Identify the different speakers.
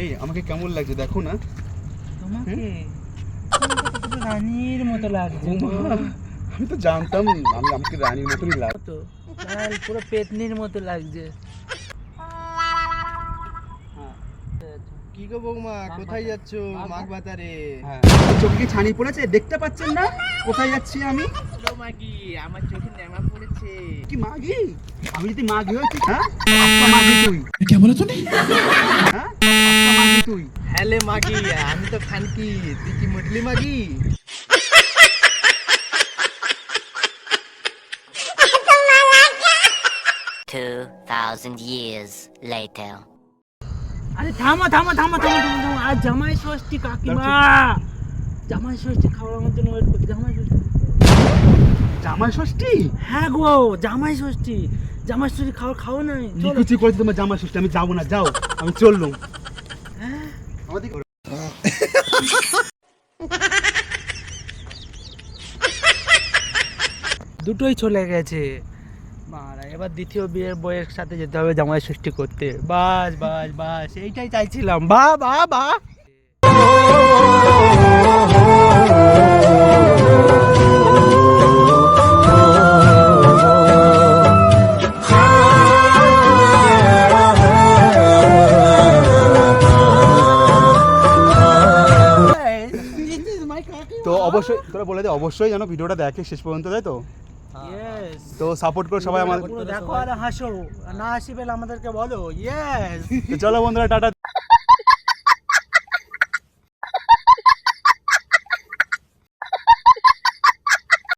Speaker 1: এই আমাকে কেমন লাগছে দেখো না।
Speaker 2: তোমাকে রানীর মতো লাগছে।
Speaker 1: আমি তো জানতাম আমাকে রানীর মতোই লাগে।
Speaker 2: তো লাল পুরো পেতনির মতো লাগছে।
Speaker 3: কি গো বৌমা, কোথায় যাচ্ছ? মাঘ বাজারে।
Speaker 1: হ্যাঁ, চোখে কি ছানি পড়েছে দেখতে পাচ্ছেন না কোথায় যাচ্ছি আমি?
Speaker 3: মাগি, আমার চোখে নেমা পড়েছে।
Speaker 1: কি মাগি? আমি যদি মাগি হই হ্যাঁ আজকে মাগি তুই
Speaker 4: क्या बोला तूने?
Speaker 1: হ্যাঁ আজকে মাগি তুই।
Speaker 3: হ্যালে মাগি, আমি তো খানকি, তুই কি মুটলি মাগি?
Speaker 5: $2,000 years later.
Speaker 2: আরে থামো থামো থামো থামো থামো থামো, আজ জামাই ষষ্ঠী কাকিমা। জামাই ষষ্ঠী খাওয়ার মধ্যে ওয়েট করছি। জামাই ষষ্ঠী।
Speaker 1: জামাই ষষ্ঠী?
Speaker 2: হ্যাঁ গো, জামাই ষষ্ঠী। জামাই ষষ্ঠী খাও নাই? চলো।
Speaker 1: নিকুচি করেছি তোমার জামাই ষষ্ঠী, আমি যাবো না, যাও আমি চললুম।
Speaker 2: হ্যাঁ
Speaker 1: আমাদের
Speaker 2: দুটোই চলে গেছে মারা। এবার দ্বিতীয় বিয়ের বইয়ের সাথে যেতে হবে জামাই ষষ্ঠী করতে। বাস বাস বাস, এইটাই চাইছিলাম। বা বা বা
Speaker 1: তো অবশ্যই তোরা বলে দে, অবশ্যই যেন ভিডিওটা দেখে শেষ পর্যন্ত, তাই তো?
Speaker 2: ইয়েস।
Speaker 1: তো সাপোর্ট করো সবাই আমাদের।
Speaker 2: পুরো দেখো আর হাসো, না হাসি পেলে আমাদেরকে বলো। ইয়েস।
Speaker 1: তো চলো বন্ধুরা, টাটা।